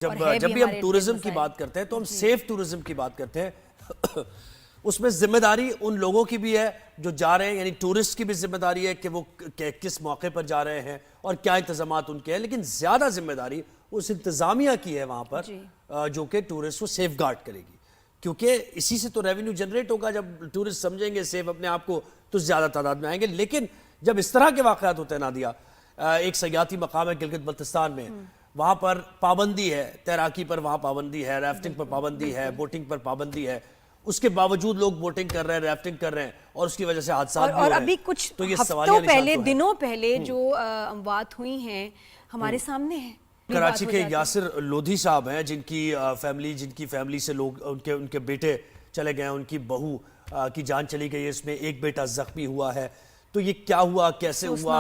जब भी हम टूरिज्म की बात करते हैं तो हम सेफ टूरिज्म की बात करते हैं। उसमें जिम्मेदारी उन लोगों की भी है जो जा रहे हैं, यानी टूरिस्ट की भी जिम्मेदारी है कि वो किस मौके पर जा रहे हैं और क्या इंतजामात उनके हैं, लेकिन ज्यादा जिम्मेदारी उस इंतजामिया की है वहां पर जो कि टूरिस्ट को सेफ गार्ड करेगी, क्योंकि इसी से तो रेवेन्यू जनरेट होगा। जब टूरिस्ट समझेंगे सेफ अपने आप को तो ज्यादा तादाद में आएंगे। लेकिन जब इस तरह के वाकयात होते हैं नादिया, एक सयाती मकाम है गिलगित बल्तिस्तान में, वहां पर पाबंदी है, तैराकी पर वहां पाबंदी है, राफ्टिंग पर पाबंदी है, बोटिंग पर पाबंदी है, उसके बावजूद लोग बोटिंग कर रहे हैं, राफ्टिंग कर रहे हैं और उसकी वजह से हादसा भी हो रहे हैं। अभी कुछ तो ये हफ्तों पहले, दिनों पहले जो अमवात हुई हैं हमारे सामने है। कराची के यासिर लोधी साहब हैं जिनकी फैमिली से लोग उनके बेटे चले गए, उनकी बहू की जान चली गई है, इसमें एक बेटा जख्मी हुआ है। तो ये क्या हुआ, कैसे हुआ?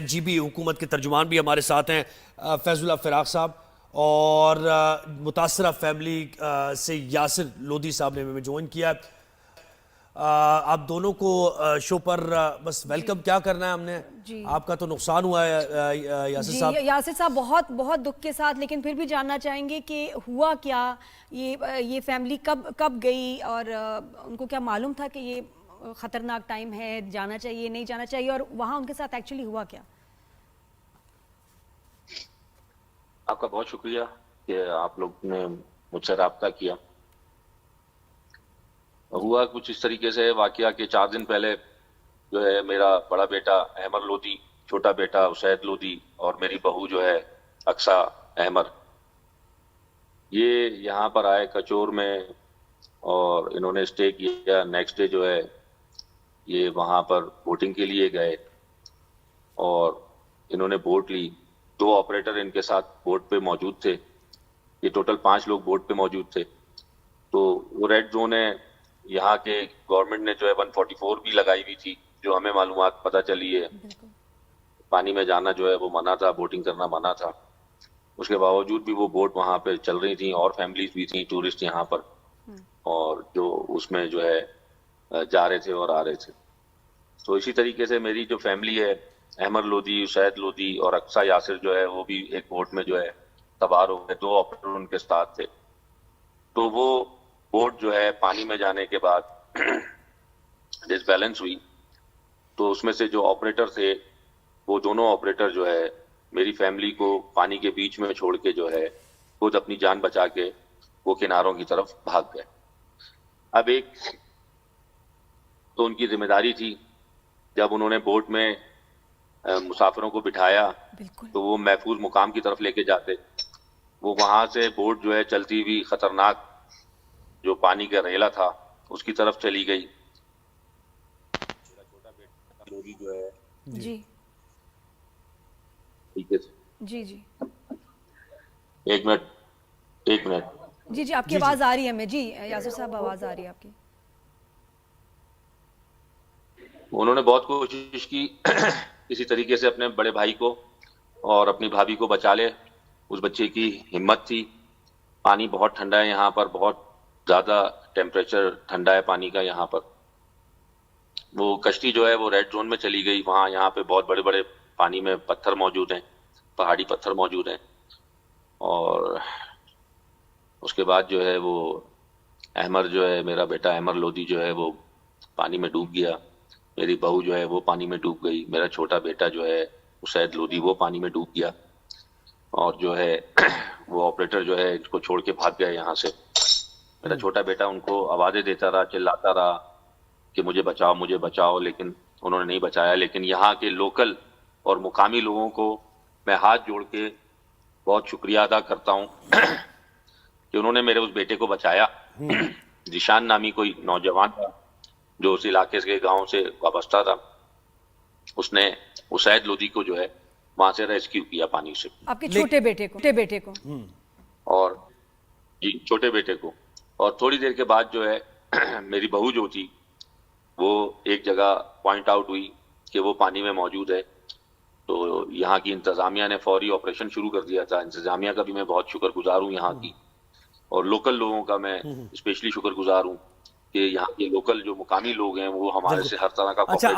जीबी हुकूमत के तर्जुमान भी हमारे साथ हैं, फैजुल्लाह फिराक साहब, और मुतासरा फैमिली से यासिर लोधी साहब ने हमें ज्वाइन किया। आप दोनों को शो पर बस वेलकम क्या करना है हमने। आपका तो नुकसान हुआ है यासिर साहब। यासिर साहब बहुत बहुत दुख के साथ, लेकिन फिर भी जानना चाहेंगे कि हुआ क्या, ये फैमिली कब गई और उनको क्या मालूम था कि ये खतरनाक टाइम है, जाना चाहिए नहीं जाना चाहिए, और वहां उनके साथ एक्चुअली हुआ क्या? आपका बहुत शुक्रिया कि आप लोग ने मुझसे राब्ता किया। हुआ कुछ इस तरीके से, वाकया के 4 दिन पहले जो है मेरा बड़ा बेटा अहमर लोधी, छोटा बेटा उसैद लोधी और मेरी बहू जो है अक्सा अहमर, ये यहाँ पर आए कचोर में और इन्होंने स्टे किया। नेक्स्ट डे जो है ये वहाँ पर बोटिंग के लिए गए और इन्होंने बोट ली। 2 ऑपरेटर इनके साथ बोट पे मौजूद थे। ये टोटल 5 लोग बोट पे मौजूद थे। तो वो रेड जोन है, यहाँ के गवर्नमेंट ने जो है 144 भी लगाई हुई थी, जो हमें मालूमात पता चली है। पानी में जाना जो है वो मना था, बोटिंग करना मना था। उसके बावजूद भी वो बोट वहाँ पे चल रही थी और फैमिलीज भी थी, टूरिस्ट यहाँ पर, और जो उसमें जो है जा रहे थे और आ रहे थे। तो इसी तरीके से मेरी जो फैमिली है, अहमर लोधी, उसैद लोधी और अक्सा यासिर जो है, वो भी एक बोट में जो है सवार हो गए। 2 ऑपरेटर उनके साथ थे। तो वो बोट जो है पानी में जाने के बाद डिसबैलेंस हुई। तो उसमें से जो ऑपरेटर थे, वो दोनों ऑपरेटर जो है मेरी फैमिली को पानी के बीच में छोड़ के जो है खुद अपनी जान बचा के वो किनारों की तरफ भाग गए। अब एक तो उनकी जिम्मेदारी थी, जब उन्होंने बोट में मुसाफिरों को बिठाया तो वो महफूज मुकाम की तरफ लेके जाते। वो वहां से बोट जो है चलती हुई खतरनाक जो पानी का रेला था उसकी तरफ चली गई। मेरा छोटा बेटा लोधी जो है जी ठीक है जी जी एक मिनट जी आपकी आवाज आ रही है हमें। जी यासिर साहब, आवाज आ रही है आपकी। उन्होंने बहुत कोशिश की किसी तरीके से अपने बड़े भाई को और अपनी भाभी को बचा ले। उस बच्चे की हिम्मत थी। पानी बहुत ठंडा है यहाँ पर, बहुत ज्यादा टेम्परेचर ठंडा है पानी का यहाँ पर। वो कश्ती जो है वो रेड जोन में चली गई। वहाँ यहाँ पे बहुत बड़े बड़े पानी में पत्थर मौजूद हैं, पहाड़ी पत्थर मौजूद हैं। और उसके बाद जो है वो अहमर जो है, मेरा बेटा अहमर लोधी जो है वो पानी में डूब गया। मेरी बहू जो है वो पानी में डूब गई। मेरा छोटा बेटा जो है उसैद लोधी वो पानी में डूब गया। और जो है वो ऑपरेटर जो है इसको छोड़ के भाग गया यहाँ से। मेरा छोटा बेटा उनको आवाजें देता रहा, चिल्लाता रहा कि मुझे बचाओ, लेकिन उन्होंने नहीं बचाया। लेकिन यहाँ के लोकल और मुकामी लोगों को मैं हाथ जोड़ के बहुत शुक्रिया अदा करता हूँ कि उन्होंने मेरे उस बेटे को बचाया। जिशान नामी कोई नौजवान था जो उस इलाके के गांव से वाबस्ता था। उसने उसैद लोधी को जो है वहां से रेस्क्यू किया पानी से। आपके छोटे बेटे को और जी छोटे बेटे को। और थोड़ी देर के बाद जो है मेरी बहू जो थी वो एक जगह पॉइंट आउट हुई कि वो पानी में मौजूद है। तो यहाँ की इंतजामिया ने फौरी ऑपरेशन शुरू कर दिया था। इंतजामिया का भी मैं बहुत शुक्रगुजार हूँ यहाँ की, और लोकल लोगों का मैं स्पेशली शुक्रगुजार हूँ कि यहाँ के लोकल जो मुकामी लोग हैं वो हमारे से हर तरह का अच्छा,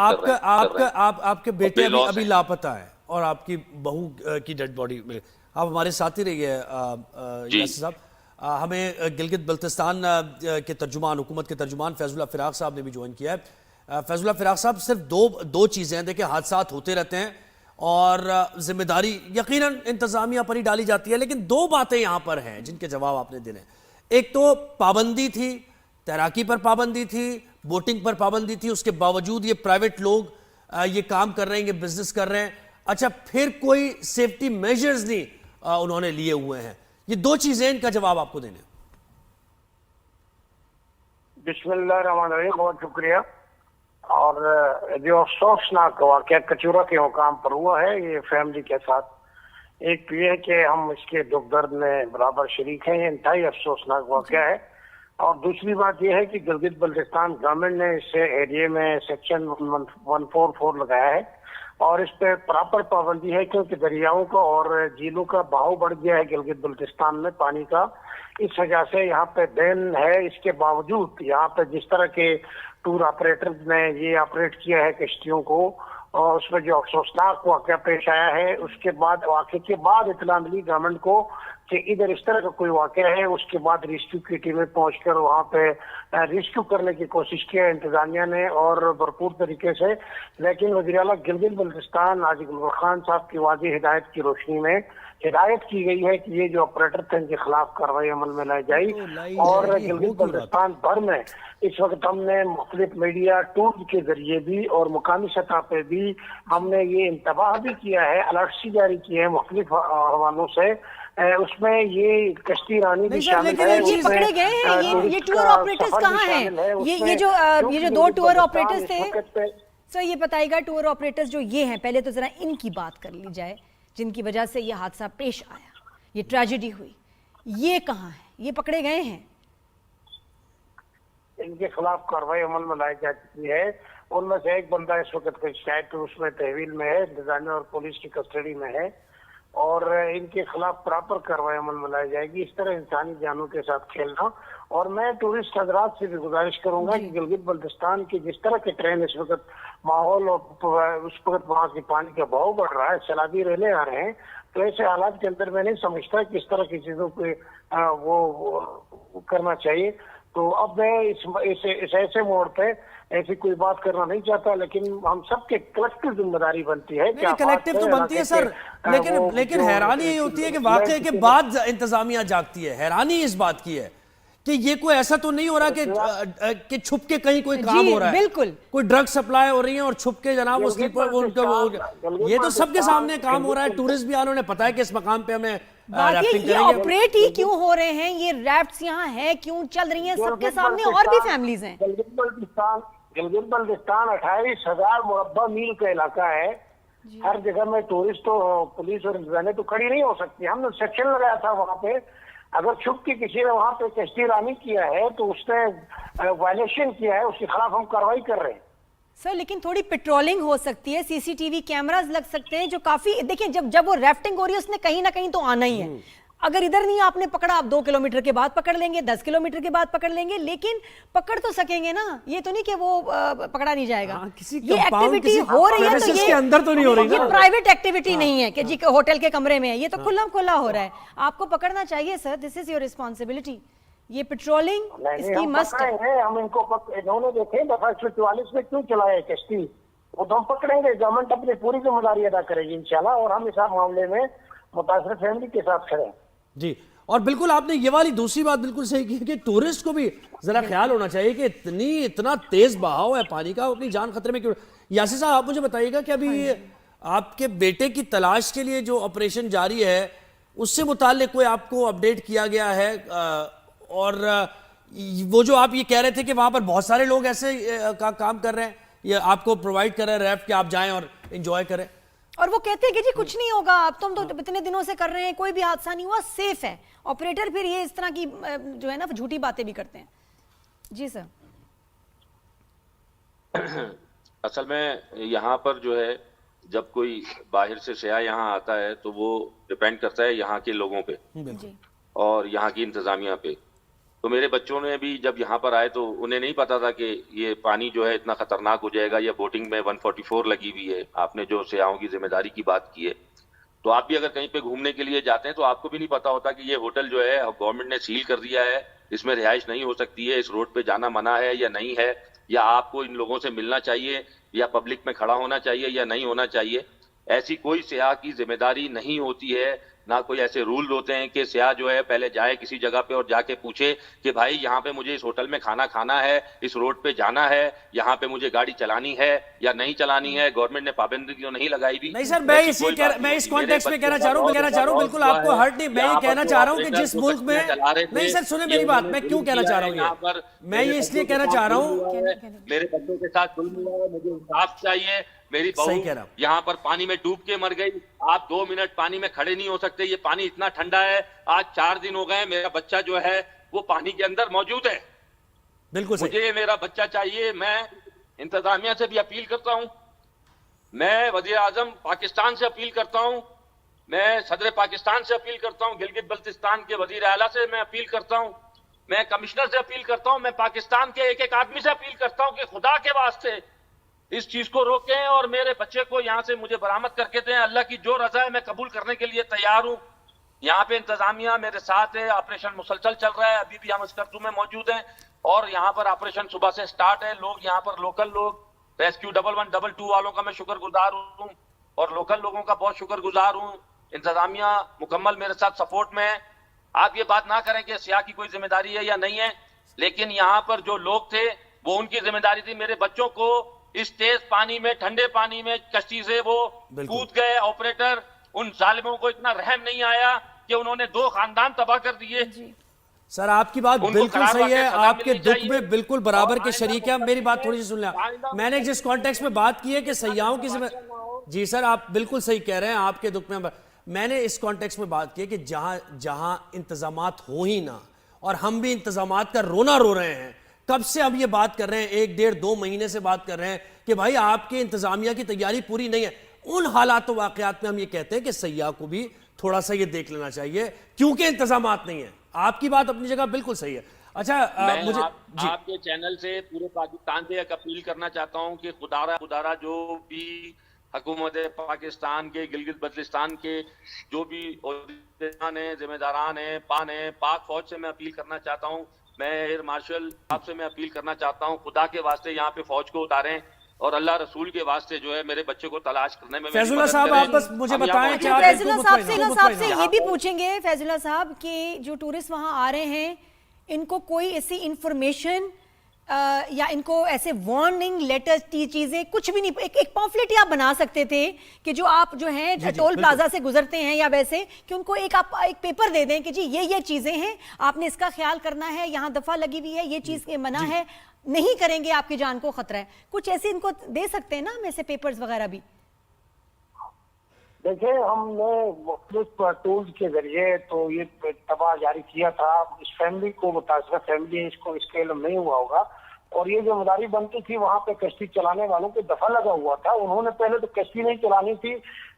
आपके बेटे अभी लापता है और आपकी बहू की डेड बॉडी में आप हमारे साथ ही रहिए जी। यासिर साहब। हमें गिलगित बल्तिस्तान के तर्जुमान, हुकूमत के तर्जुमान फैजुल्ला फिराक साहब ने भी ज्वाइन किया है। फैजुल्ला फिराक साहब, सिर्फ दो चीज़ें हैं। देखिए, हादसात होते रहते हैं और जिम्मेदारी यकीनन इंतज़ामिया पर ही डाली जाती है, लेकिन दो बातें यहाँ पर हैं जिनके जवाब आपने देने। एक तो पाबंदी थी, तैराकी पर पाबंदी थी, बोटिंग पर पाबंदी थी, उसके बावजूद ये प्राइवेट लोग ये काम कर रहे हैं, ये बिजनेस कर रहे हैं। अच्छा, फिर कोई सेफ्टी मेजर्स नहीं उन्होंने लिए हुए हैं। ये दो चीजें, इनका जवाब आपको देने। बिस्मिल्लाहिर्रहमानिर्रहीम, बहुत शुक्रिया। और जो अफसोसनाक वाकया कचूरा के मुकाम पर हुआ है ये फैमिली के साथ, एक तो ये है कि हम इसके दुख दर्द में बराबर शरीक हैं, ये इंतहाई अफसोसनाक वाकया है। और दूसरी बात यह है कि गिलगित बल्तिस्तान गवर्नमेंट ने इस एरिया में सेक्शन 144 लगाया है और इस पे प्रॉपर पाबंदी है, क्योंकि दरियाओं का और झीलों का बहाव बढ़ गया है गिलगित बल्तिस्तान में पानी का। इस वजह से यहाँ पे बैन है। इसके बावजूद यहाँ पे जिस तरह के टूर ऑपरेटर्स ने ये ऑपरेट किया है कश्तियों को, और उसमें जो अफसोसनाक वाकया पेश आया है, उसके बाद वाकये के बाद इत्तला मिली गवर्नमेंट को कि इधर इस तरह का कोई वाकया है। उसके बाद रेस्क्यू की टीमें पहुंचकर वहां पे रेस्क्यू करने की कोशिश किया इंतजामिया ने और भरपूर तरीके से। लेकिन वज़ीर आला गिलगित बल्तिस्तान आजिक उल खान साहब की वाज़ेह हिदायत की रोशनी में हिदायत की गई है कि ये जो ऑपरेटर थे इनके खिलाफ कार्रवाई अमल में लाई जाए। और गिलगित बल्तिस्तान भर में इस वक्त हमने मुख्तलिफ मीडिया टूल्स के जरिए भी और मुकामी सतह पे भी हमने ये इंतबाह भी किया है, अलर्ट्स भी जारी किए हैं मुख्तलिफ हवालों से। उसमें ये कश्ती रानी भी शामिल है। ये पकड़े गए हैं, ये टूर ऑपरेटर्स कहाँ हैं? ये जो दो टूर ऑपरेटर्स थे सर, ये बताइएगा, टूर ऑपरेटर्स जो ये हैं, पहले तो जरा इनकी बात कर ली जाए जिनकी वजह से ये हादसा पेश आया, ये ट्रेजेडी हुई। ये कहाँ है? ये पकड़े गए हैं? इनके खिलाफ कार्रवाई अमल में लाई जा चुकी है। उनमें से एक बंदा इस वक्त कोई शिकायत उसमें तहवील में है, इंतजामिया और पुलिस की कस्टडी में है और इनके खिलाफ प्रॉपर कार्रवाई अमल में लाई जाएगी। इस तरह इंसानी जानों के साथ खेलना। और मैं टूरिस्ट हजरात से भी गुजारिश करूंगा कि गिलगित बल्तिस्तान की जिस तरह के ट्रेन इस वक्त माहौल और उस वक्त वहाँ के पानी का बहाव बढ़ रहा है, सैलाबी रेले आ रहे हैं, तो ऐसे हालात के अंदर मैं नहीं समझता कि इस तरह की चीजों को वो करना चाहिए। तो अब मैं इस ऐसे मोड़ पे ऐसी कोई बात करना नहीं चाहता, लेकिन हम सबके कलेक्टिव जिम्मेदारी बनती है। क्या कलेक्टिव तो बनती है सर, लेकिन हैरानी यही होती है कि वाकये के बाद इंतजामिया जागती है। हैरानी इस बात की है कि ये कोई ऐसा तो नहीं हो रहा कि छुप के कहीं कोई काम हो रहा है, बिल्कुल कोई ड्रग सप्लाई हो रही है और छुप के जनाब वो स्लीपर ये तो सबके सामने काम हो रहा है। टूरिस्ट भी आ, उन्हें पता है कि इस मकाम पे हमें ये ऑपरेट ही क्यों हो रहे हैं, ये रैफ्ट्स यहाँ है क्यों चल रही हैं सबके सामने, और भी फैमिलीज हैं। गिलगित बल्तिस्तान 28,000 मुरब्बा मील का इलाका है। हर जगह में टूरिस्ट तो पुलिस और इंतजामिया तो खड़ी नहीं हो सकती। हमने सेक्शन लगाया था वहाँ पे, अगर छुप के किसी ने वहाँ पे कश्ती रानी किया है तो उसने वायलेशन किया है, उसके खिलाफ हम कार्रवाई कर रहे हैं सर। लेकिन थोड़ी पेट्रोलिंग हो सकती है, सीसीटीवी कैमरास लग सकते हैं जो काफी, देखिए जब वो राफ्टिंग हो रही है उसने कहीं ना कहीं तो आना ही है। अगर इधर नहीं आपने पकड़ा, आप 2 किलोमीटर के बाद पकड़ लेंगे, 10 किलोमीटर के बाद पकड़ लेंगे, लेकिन पकड़ तो सकेंगे ना। ये तो नहीं कि वो पकड़ा नहीं जाएगा। ये एक्टिविटी हो रही है तो ये अंदर तो नहीं हो रही, ये प्राइवेट एक्टिविटी नहीं है कि जी होटल के कमरे में है, ये तो खुला खुला हो रहा है। आपको पकड़ना चाहिए sir, this is your responsibility. ये पेट्रोलिंग इसकी मस्ट है। हम इनको इन्होंने देखे दफा 144 में क्यों चलाया कश्ती, वो तो हम पकड़ेंगे। गवर्नमेंट अपनी पूरी जिम्मेदारी अदा करेगी इंशाल्लाह, और हम इस मामले में मुतासर फैमिली के साथ खड़े हैं जी। और बिल्कुल आपने ये वाली दूसरी बात बिल्कुल सही की कि टूरिस्ट को भी जरा ख्याल होना चाहिए कि इतना तेज बहाव है पानी का, अपनी जान खतरे में क्यों। यासिर साहब, आप मुझे बताइएगा कि अभी आपके बेटे की तलाश के लिए जो ऑपरेशन जारी है उससे मुताल्लिक कोई आपको अपडेट किया गया है? और वो जो आप ये कह रहे थे कि वहां पर बहुत सारे लोग ऐसे काम कर रहे हैं, ये आपको प्रोवाइड कर रहे हैं रैफ्ट कि आप जाएं और एंजॉय करें, और वो कहते हैं कि जी कुछ नहीं होगा, अब तुम तो इतने दिनों से कर रहे हैं, कोई भी हादसा नहीं हुआ, सेफ है। ऑपरेटर फिर ये इस तरह की जो है ना झूठी बातें भी करते हैं। जी सर। असल में यहाँ पर जो है जब कोई बाहर से सयाह यहाँ आता है तो वो डिपेंड करता है यहाँ के लोगों पे और यहाँ की इंतजामिया पे। तो मेरे बच्चों ने भी जब यहाँ पर आए तो उन्हें नहीं पता था कि ये पानी जो है इतना खतरनाक हो जाएगा, या बोटिंग में 144 लगी हुई है। आपने जो सयाहों की जिम्मेदारी की बात की है, तो आप भी अगर कहीं पे घूमने के लिए जाते हैं तो आपको भी नहीं पता होता कि ये होटल जो है गवर्नमेंट ने सील कर दिया है, इसमें रिहाइश नहीं हो सकती है, इस रोड पे जाना मना है या नहीं है, या आपको इन लोगों से मिलना चाहिए या पब्लिक में खड़ा होना चाहिए या नहीं होना चाहिए। ऐसी कोई सियाह की जिम्मेदारी नहीं होती है, ना कोई ऐसे रूल होते हैं कि सियाह जो है पहले जाए किसी जगह पे और जाके पूछे कि भाई यहाँ पे मुझे इस होटल में खाना खाना है, इस रोड पे जाना है, यहाँ पे मुझे गाड़ी चलानी है या नहीं चलानी है। गवर्नमेंट ने पाबंदी तो नहीं लगाई भी। नहीं सर, मैं इस कॉन्टेक्स्ट में कहना चाह रहा हूँ, बिल्कुल आपको हर्ट नहीं, मैं ये कहना चाह रहा हूँ कि जिस मुल्क में, नहीं सर सुने मेरी बात, मैं क्यों कहना चाह रहा हूँ ये, मैं ये इसलिए कहना चाह रहा हूँ, मेरे बच्चों के साथ जुल्म हुआ है, मुझे इंसाफ चाहिए। मेरी बहू यहाँ पर पानी में डूब के मर गई, आप 2 मिनट पानी में खड़े नहीं हो सकते, ये पानी इतना ठंडा है। आज 4 दिन हो गए, मेरा बच्चा जो है वो पानी के अंदर मौजूद है। बिल्कुल मुझे ये मेरा बच्चा चाहिए। मैं इंतजामिया से भी अपील करता हूँ, मैं वज़ीर आज़म पाकिस्तान से अपील करता हूँ, मैं सदर पाकिस्तान से अपील करता हूँ, गिलगित बल्तिस्तान के वज़ीर आला से मैं अपील करता हूँ, मैं कमिश्नर से अपील करता हूँ, मैं पाकिस्तान के एक एक आदमी से अपील करता हूँ कि खुदा के वास्ते इस चीज को रोकें और मेरे बच्चे को यहाँ से मुझे बरामद करके दें। अल्लाह की जो रजा है मैं कबूल करने के लिए तैयार हूँ। यहाँ पे इंतजामिया मेरे साथ है, ऑपरेशन मुसलसल चल रहा है, अभी भी हम स्कर्तू में मौजूद हैं और यहाँ पर ऑपरेशन सुबह से स्टार्ट है। लोग यहाँ पर लोकल लोग रेस्क्यू 1112 वालों का मैं शुक्रगुजार हूँ और लोकल लोगों का बहुत शुक्रगुजार हूँ। इंतजामिया मुकम्मल मेरे साथ सपोर्ट में है। आप ये बात ना करें कि सियाह की कोई जिम्मेदारी है या नहीं है, लेकिन यहाँ पर जो लोग थे वो उनकी जिम्मेदारी थी। मेरे बच्चों को इस तेज पानी में, ठंडे पानी में कश्ती से वो कूद गए ऑपरेटर, उन जालिमों को इतना रहम नहीं आया कि उन्होंने 2 खानदान तबाह कर दिए। सर आपकी बात बिल्कुल सही है, आपके दुख में बिल्कुल बराबर के शरीक है। मेरी बात थोड़ी सी सुन लें। मैंने जिस कॉन्टेक्स्ट में बात की है कि सयाहों की जी सर आप बिल्कुल सही कह रहे हैं, आपके दुख में मैंने इस कॉन्टेक्स्ट में बात की है कि जहां जहां इंतजामात हो ही ना, और हम भी इंतजामात का रोना रो रहे हैं। कब से हम ये बात कर रहे हैं, 1 डेढ़ 2 महीने से बात कर रहे हैं कि भाई आपके इंतजामिया की तैयारी पूरी नहीं है। उन हालात वाकयात में हम ये कहते हैं कि सयाह को भी थोड़ा सा ये देख लेना चाहिए क्योंकि इंतजामात नहीं है। आपकी बात अपनी जगह बिल्कुल सही है। अच्छा मुझे आपके चैनल से पूरे पाकिस्तान से एक अपील करना चाहता हूं कि खुदारा जो भी हुकूमत पाकिस्तान के, गिलगित बल्तिस्तान के जो भी जिम्मेदारान हैं, पाक फौज से मैं अपील करना चाहता हूं, मैं एयर मार्शल आपसे मैं अपील करना चाहता हूं, खुदा के वास्ते यहाँ पे फौज को उतारें और अल्लाह रसूल के वास्ते जो है मेरे बच्चे को तलाश करने में फैजुल्लाह साहब आप बस मुझे बताएं कि फैजुल्लाह साहब से ये भी पूछेंगे फैजुल्लाह साहब कि जो टूरिस्ट वहां आ रहे हैं इनको कोई ऐसी इंफॉर्मेशन या इनको ऐसे वार्निंग लेटर चीजें कुछ भी नहीं, एक पॉम्फलेट ही आप बना सकते थे कि जो आप जो है टोल प्लाजा से गुजरते हैं या वैसे कि उनको आप एक पेपर दे दें कि जी ये चीजें हैं, आपने इसका ख्याल करना है, यहाँ दफा लगी हुई है, ये चीज मना है, नहीं करेंगे आपकी जान को खतरा है, कुछ ऐसे इनको दे सकते हैं ना हम ऐसे पेपर्स वगैरह भी। देखिए हमने मुख्तलिफ टूल्स के जरिए तो ये तबाह जारी किया था। इस फैमिली को मुतासरा फैमिली इसको इसके इल्म नहीं हुआ होगा और ये जिम्मेदारी बनती थी वहाँ पे कश्ती चलाने वालों को दफा लगा हुआ था। उन्होंने पहले तो कश्ती नहीं चलानी थी,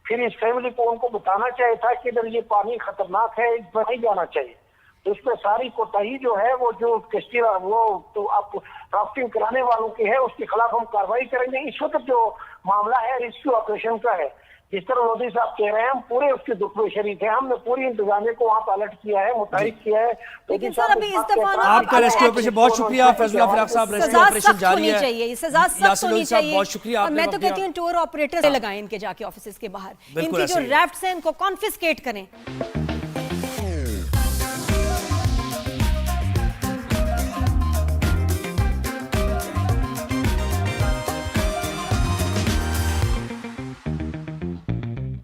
फिर इस फैमिली को उनको बताना चाहिए था कि इधर ये पानी खतरनाक है, इस पर नहीं जाना चाहिए। तो इसमें सारी कोताही जो है वो जो कश्ती वो तो आप राफ्टिंग कराने वालों की है उसके खिलाफ हम कार्रवाई करेंगे। इस वक्त जो मामला है रेस्क्यू ऑपरेशन का है, जिस तरह मोदी साहब कह रहे हैं हम पूरे उसके दुख में शरीक हैं। हमने पूरी इंतजामिया को वहाँ पर अलर्ट किया है, मुतहरिक किया है। लेकिन सर अभी इस दफा आपका रेस्क्यू ऑपरेशन बहुत शुक्रिया फैजुल्लाह फिराक साहब, रेस्क्यू ऑपरेशन जारी है, सजा सख्त होनी चाहिए। बहुत शुक्रिया। और मैं तो कहती हूँ टूर ऑपरेटर लगाएं इनके जाके ऑफिस के बाहर, इनकी जो रैफ्ट्स हैं इनको कॉन्फिस्केट करें।